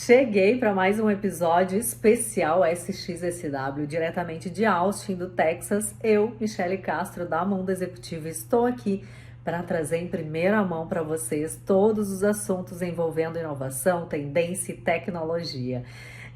Cheguei para mais um episódio especial SXSW, diretamente de Austin, do Texas. Eu, Michele Castro, da Mundo Executivo, estou aqui para trazer em primeira mão para vocês todos os assuntos envolvendo inovação, tendência e tecnologia.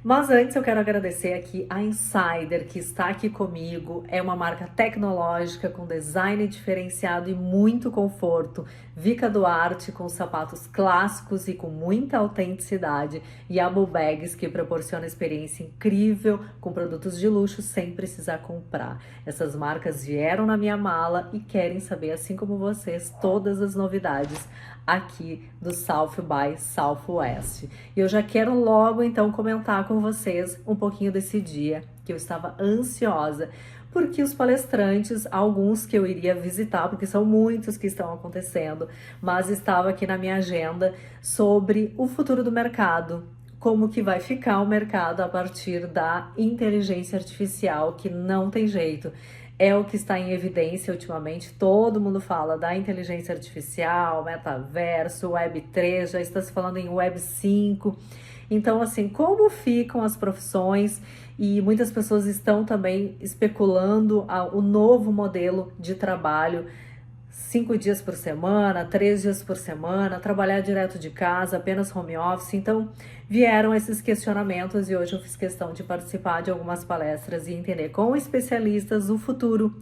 Mas antes eu quero agradecer aqui a Insider, que está aqui comigo. É uma marca tecnológica com design diferenciado e muito conforto. Vika Duarte com sapatos clássicos e com muita autenticidade. E a Bull Bags, que proporciona experiência incrível com produtos de luxo sem precisar comprar. Essas marcas vieram na minha mala e querem saber, assim como vocês, todas as novidades aqui do South by Southwest. E eu já quero logo então comentar com vocês um pouquinho desse dia, que eu estava ansiosa, porque os palestrantes, alguns que eu iria visitar, porque são muitos que estão acontecendo, mas estava aqui na minha agenda sobre o futuro do mercado, como que vai ficar o mercado a partir da inteligência artificial, que não tem jeito. É o que está em evidência ultimamente, todo mundo fala da inteligência artificial, metaverso, Web3, já está se falando em Web5. Então, assim, como ficam as profissões? E muitas pessoas estão também especulando o novo modelo de trabalho, 5 dias por semana, 3 dias por semana, trabalhar direto de casa, apenas home office. Então, vieram esses questionamentos e hoje eu fiz questão de participar de algumas palestras e entender com especialistas o futuro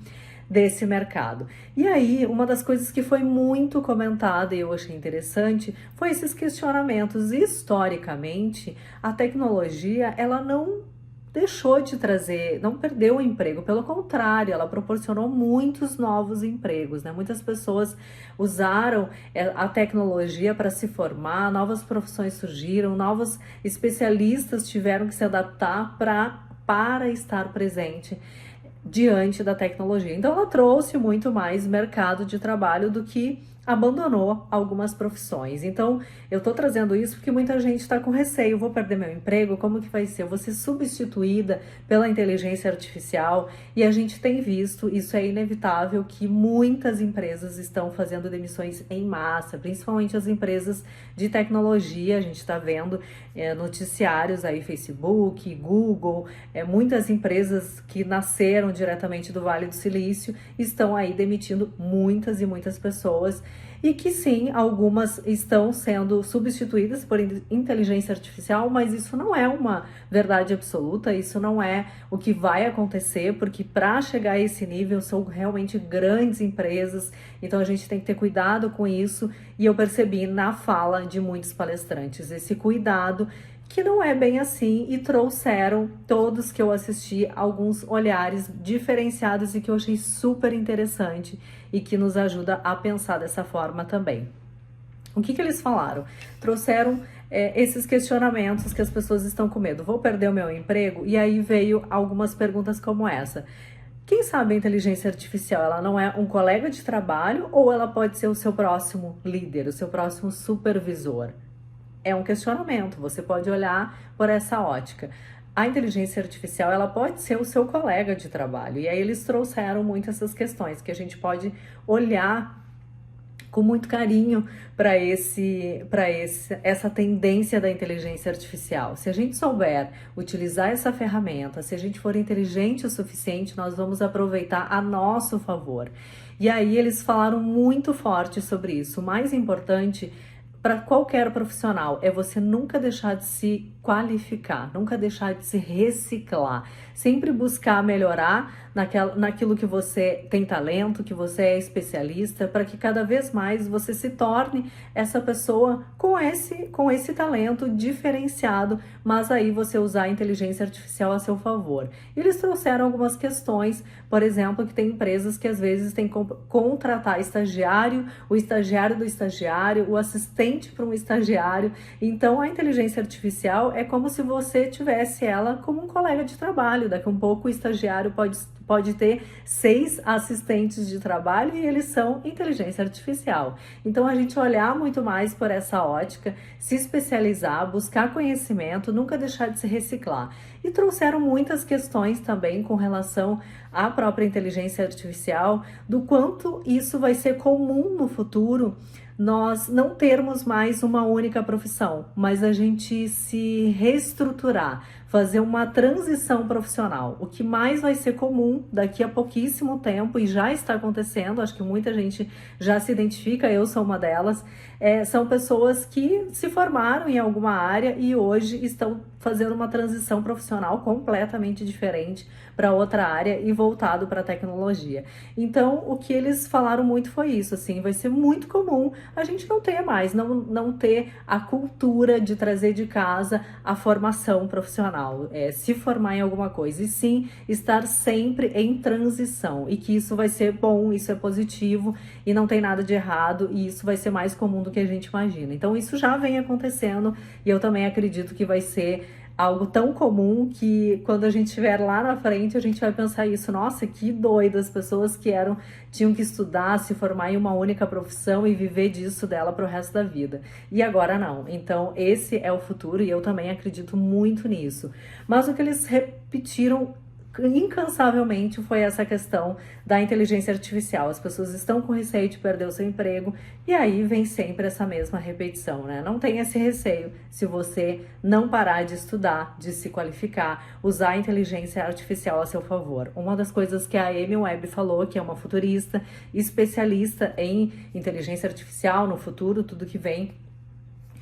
desse mercado. E aí, uma das coisas que foi muito comentada e eu achei interessante foi esses questionamentos. Historicamente, a tecnologia, ela não deixou de trazer, não perdeu o emprego, pelo contrário, ela proporcionou muitos novos empregos, né? Muitas pessoas usaram a tecnologia para se formar, novas profissões surgiram, novos especialistas tiveram que se adaptar para estar presente diante da tecnologia. Então ela trouxe muito mais mercado de trabalho do que abandonou algumas profissões. Então, eu tô trazendo isso porque muita gente está com receio, vou perder meu emprego, como que vai ser? Eu vou ser substituída pela inteligência artificial e a gente tem visto, isso é inevitável, que muitas empresas estão fazendo demissões em massa, principalmente as empresas de tecnologia. A gente está vendo noticiários aí, Facebook, Google, muitas empresas que nasceram diretamente do Vale do Silício estão aí demitindo muitas e muitas pessoas. E que sim, algumas estão sendo substituídas por inteligência artificial, mas isso não é uma verdade absoluta, isso não é o que vai acontecer, porque para chegar a esse nível são realmente grandes empresas, então a gente tem que ter cuidado com isso, e eu percebi na fala de muitos palestrantes esse cuidado, que não é bem assim, e trouxeram, todos que eu assisti, alguns olhares diferenciados e que eu achei super interessante e que nos ajuda a pensar dessa forma também. O que eles falaram? Trouxeram esses questionamentos que as pessoas estão com medo. Vou perder o meu emprego? E aí veio algumas perguntas como essa. Quem sabe a inteligência artificial, ela não é um colega de trabalho ou ela pode ser o seu próximo líder, o seu próximo supervisor? É um questionamento, você pode olhar por essa ótica. A inteligência artificial, ela pode ser o seu colega de trabalho. E aí eles trouxeram muito essas questões, que a gente pode olhar com muito carinho para essa tendência da inteligência artificial. Se a gente souber utilizar essa ferramenta, se a gente for inteligente o suficiente, nós vamos aproveitar a nosso favor. E aí eles falaram muito forte sobre isso. O mais importante para qualquer profissional é você nunca deixar de se qualificar, nunca deixar de se reciclar, sempre buscar melhorar naquilo que você tem talento, que você é especialista, para que cada vez mais você se torne essa pessoa com esse talento diferenciado, mas aí você usar a inteligência artificial a seu favor. Eles trouxeram algumas questões, por exemplo, que tem empresas que às vezes têm que contratar estagiário, o estagiário do estagiário, o assistente para um estagiário. Então a inteligência artificial é como se você tivesse ela como um colega de trabalho. Daqui a um pouco o estagiário pode ter 6 assistentes de trabalho e eles são inteligência artificial. Então a gente olhar muito mais por essa ótica, se especializar, buscar conhecimento, nunca deixar de se reciclar. E trouxeram muitas questões também com relação à própria inteligência artificial, do quanto isso vai ser comum no futuro nós não termos mais uma única profissão, mas a gente se reestruturar, fazer uma transição profissional. O que mais vai ser comum daqui a pouquíssimo tempo, e já está acontecendo, acho que muita gente já se identifica, eu sou uma delas, são pessoas que se formaram em alguma área e hoje estão fazendo uma transição profissional completamente diferente para outra área e voltado para a tecnologia. Então, o que eles falaram muito foi isso, assim, vai ser muito comum a gente não ter mais, não ter a cultura de trazer de casa a formação profissional, se formar em alguma coisa, e sim estar sempre em transição, e que isso vai ser bom, isso é positivo, e não tem nada de errado, e isso vai ser mais comum do que a gente imagina. Então isso já vem acontecendo, e eu também acredito que vai ser algo tão comum que quando a gente estiver lá na frente, a gente vai pensar isso, nossa, que doido, as pessoas que tinham que estudar, se formar em uma única profissão e viver disso dela para o resto da vida. E agora não. Então esse é o futuro e eu também acredito muito nisso. Mas o que eles repetiram incansavelmente foi essa questão da inteligência artificial. As pessoas estão com receio de perder o seu emprego e aí vem sempre essa mesma repetição, né? Não tenha esse receio se você não parar de estudar, de se qualificar, usar a inteligência artificial a seu favor. Uma das coisas que a Amy Webb falou, que é uma futurista especialista em inteligência artificial no futuro, tudo que vem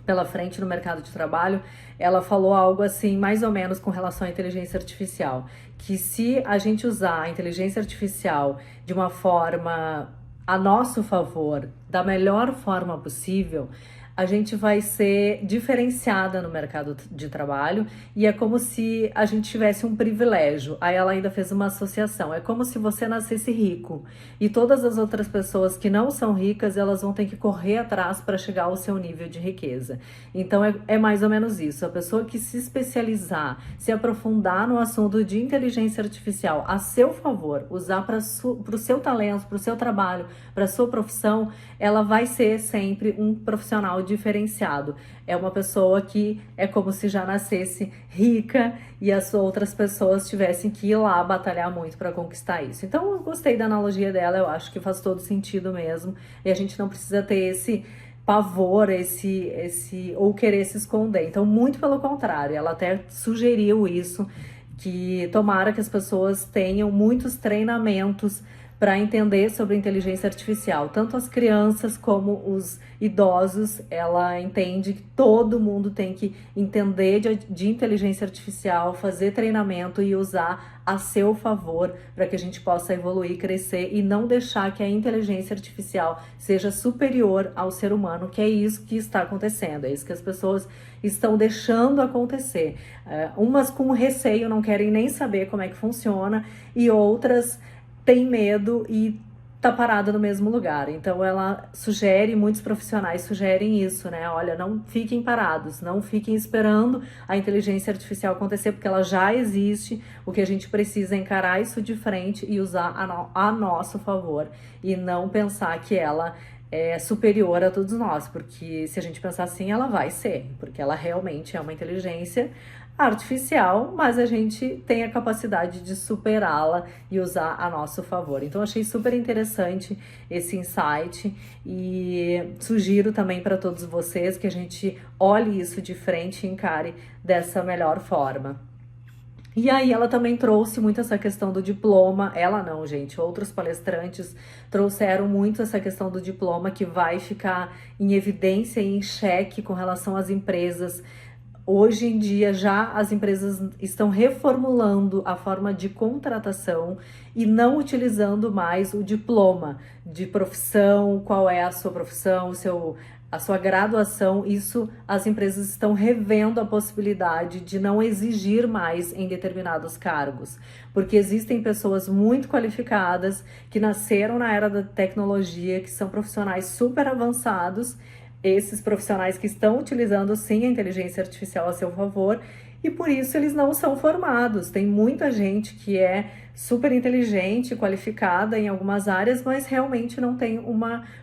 pela frente no mercado de trabalho, ela falou algo assim, mais ou menos com relação à inteligência artificial, que se a gente usar a inteligência artificial de uma forma a nosso favor, da melhor forma possível, a gente vai ser diferenciada no mercado de trabalho e é como se a gente tivesse um privilégio. Aí ela ainda fez uma associação, é como se você nascesse rico e todas as outras pessoas que não são ricas, elas vão ter que correr atrás para chegar ao seu nível de riqueza. Então é mais ou menos isso, a pessoa que se especializar, se aprofundar no assunto de inteligência artificial a seu favor, usar para o seu talento, para o seu trabalho, para a sua profissão, ela vai ser sempre um profissional diferenciado. É uma pessoa que é como se já nascesse rica e as outras pessoas tivessem que ir lá batalhar muito para conquistar isso. Então eu gostei da analogia dela, eu acho que faz todo sentido mesmo, e a gente não precisa ter esse pavor, esse ou querer se esconder. Então, muito pelo contrário, ela até sugeriu isso, que tomara que as pessoas tenham muitos treinamentos para entender sobre inteligência artificial. Tanto as crianças como os idosos, ela entende que todo mundo tem que entender de inteligência artificial, fazer treinamento e usar a seu favor para que a gente possa evoluir, crescer e não deixar que a inteligência artificial seja superior ao ser humano, que é isso que está acontecendo, é isso que as pessoas estão deixando acontecer. Umas com receio, não querem nem saber como é que funciona, e outras tem medo e tá parada no mesmo lugar. Então ela sugere, muitos profissionais sugerem isso, né? Olha, não fiquem parados, não fiquem esperando a inteligência artificial acontecer, porque ela já existe. O que a gente precisa é encarar isso de frente e usar a nosso favor, e não pensar que ela é superior a todos nós, porque se a gente pensar assim, ela vai ser, porque ela realmente é uma inteligência artificial, mas a gente tem a capacidade de superá-la e usar a nosso favor. Então achei super interessante esse insight e sugiro também para todos vocês que a gente olhe isso de frente e encare dessa melhor forma. E aí ela também trouxe muito essa questão do diploma, ela não, gente, outros palestrantes trouxeram muito essa questão do diploma que vai ficar em evidência e em xeque com relação às empresas. Hoje em dia já as empresas estão reformulando a forma de contratação e não utilizando mais o diploma de profissão, qual é a sua profissão, a sua graduação. Isso as empresas estão revendo a possibilidade de não exigir mais em determinados cargos, porque existem pessoas muito qualificadas que nasceram na era da tecnologia, que são profissionais super avançados, esses profissionais que estão utilizando sim a inteligência artificial a seu favor, e por isso eles não são formados. Tem muita gente que é super inteligente, qualificada em algumas áreas, mas realmente não tem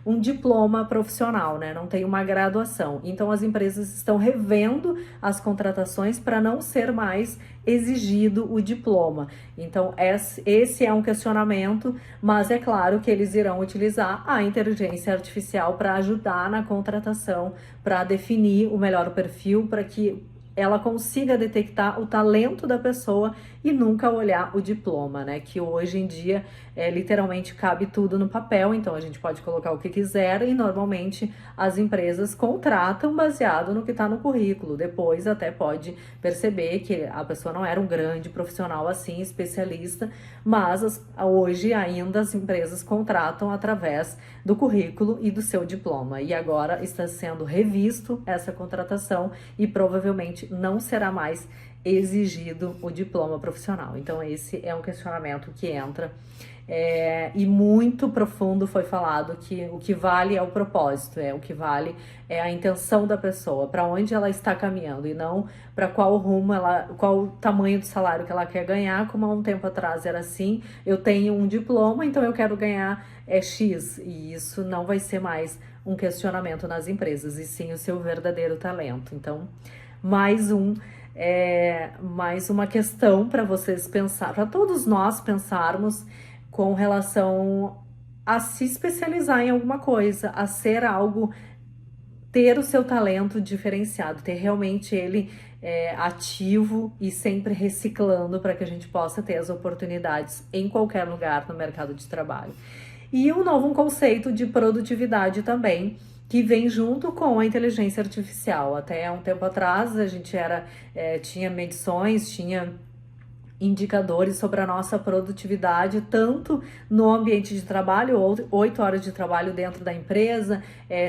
um diploma profissional, né? Não tem uma graduação. Então as empresas estão revendo as contratações para não ser mais exigido o diploma. Então esse é um questionamento, mas é claro que eles irão utilizar a inteligência artificial para ajudar na contratação, para definir o melhor perfil, para que ela consiga detectar o talento da pessoa e nunca olhar o diploma, né? Que hoje em dia literalmente cabe tudo no papel, então a gente pode colocar o que quiser e normalmente as empresas contratam baseado no que está no currículo. Depois até pode perceber que a pessoa não era um grande profissional assim, especialista, mas hoje ainda as empresas contratam através do currículo e do seu diploma. E agora está sendo revisto essa contratação e provavelmente não será mais exigido o diploma profissional. Então esse é um questionamento que entra e muito profundo foi falado que o que vale é o propósito, o que vale é a intenção da pessoa, para onde ela está caminhando e não para qual rumo qual o tamanho do salário que ela quer ganhar, como há um tempo atrás era assim, eu tenho um diploma, então eu quero ganhar X, e isso não vai ser mais um questionamento nas empresas, e sim o seu verdadeiro talento. Então, mais uma questão para vocês pensar, para todos nós pensarmos com relação a se especializar em alguma coisa, a ser algo, ter o seu talento diferenciado, ter realmente ele ativo e sempre reciclando para que a gente possa ter as oportunidades em qualquer lugar no mercado de trabalho. E um conceito de produtividade também, que vem junto com a inteligência artificial. Até um tempo atrás a gente tinha medições, tinha indicadores sobre a nossa produtividade, tanto no ambiente de trabalho, 8 horas de trabalho dentro da empresa,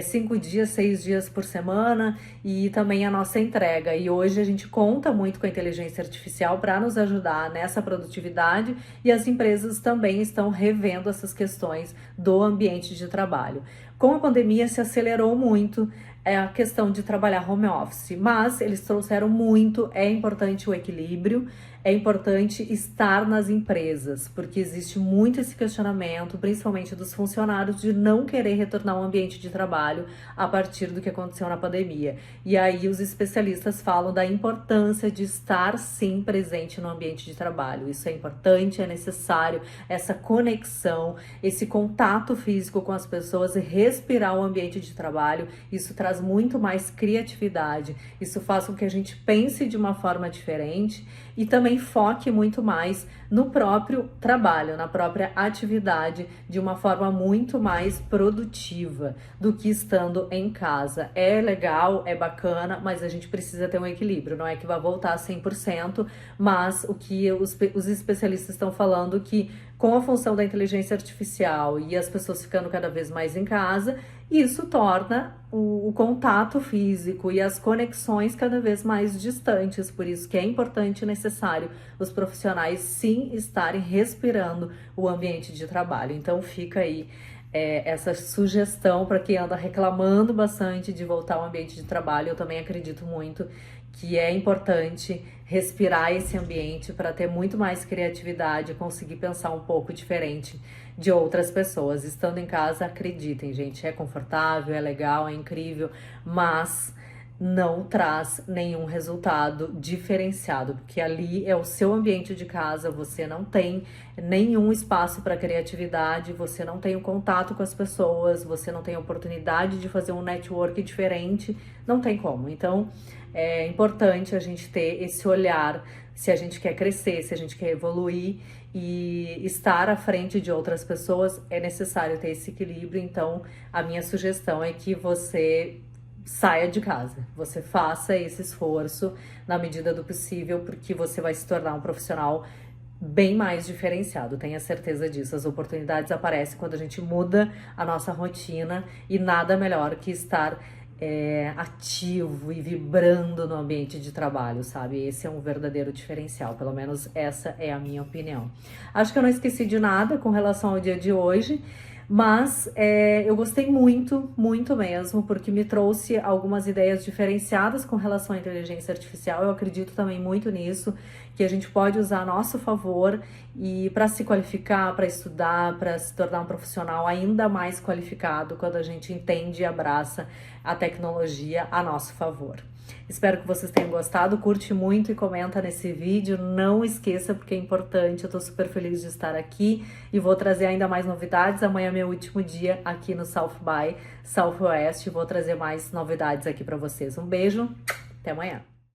5 dias, 6 dias por semana, e também a nossa entrega. E hoje a gente conta muito com a inteligência artificial para nos ajudar nessa produtividade, e as empresas também estão revendo essas questões do ambiente de trabalho. Com a pandemia se acelerou muito a questão de trabalhar home office, mas eles trouxeram muito, é importante o equilíbrio, é importante estar nas empresas, porque existe muito esse questionamento, principalmente dos funcionários, de não querer retornar ao ambiente de trabalho a partir do que aconteceu na pandemia. E aí os especialistas falam da importância de estar sim presente no ambiente de trabalho. Isso é importante, é necessário, essa conexão, esse contato físico com as pessoas e respirar o ambiente de trabalho. Isso traz muito mais criatividade, isso faz com que a gente pense de uma forma diferente e também foque muito mais no próprio trabalho, na própria atividade, de uma forma muito mais produtiva do que estando em casa. É legal, é bacana, mas a gente precisa ter um equilíbrio, não é que vai voltar a 100%, mas o que os especialistas estão falando que com a função da inteligência artificial e as pessoas ficando cada vez mais em casa, isso torna o contato físico e as conexões cada vez mais distantes. Por isso que é importante e necessário os profissionais sim estarem respirando o ambiente de trabalho. Então fica aí essa sugestão para quem anda reclamando bastante de voltar ao ambiente de trabalho. Eu também acredito muito que é importante respirar esse ambiente para ter muito mais criatividade, conseguir pensar um pouco diferente de outras pessoas. Estando em casa, acreditem, gente, é confortável, é legal, é incrível, mas não traz nenhum resultado diferenciado, porque ali é o seu ambiente de casa, você não tem nenhum espaço para criatividade, você não tem o contato com as pessoas, você não tem a oportunidade de fazer um network diferente, não tem como. Então, é importante a gente ter esse olhar, se a gente quer crescer, se a gente quer evoluir e estar à frente de outras pessoas, é necessário ter esse equilíbrio. Então, a minha sugestão é que você saia de casa, você faça esse esforço na medida do possível, porque você vai se tornar um profissional bem mais diferenciado, tenha certeza disso. As oportunidades aparecem quando a gente muda a nossa rotina e nada melhor que estar ativo e vibrando no ambiente de trabalho, sabe? Esse é um verdadeiro diferencial, pelo menos essa é a minha opinião. Acho que eu não esqueci de nada com relação ao dia de hoje. Mas eu gostei muito, muito mesmo, porque me trouxe algumas ideias diferenciadas com relação à inteligência artificial. Eu acredito também muito nisso, que a gente pode usar a nosso favor e para se qualificar, para estudar, para se tornar um profissional ainda mais qualificado quando a gente entende e abraça a tecnologia a nosso favor. Espero que vocês tenham gostado, curte muito e comenta nesse vídeo, não esqueça porque é importante, eu tô super feliz de estar aqui e vou trazer ainda mais novidades, amanhã é meu último dia aqui no South by Southwest, vou trazer mais novidades aqui para vocês. Um beijo, até amanhã!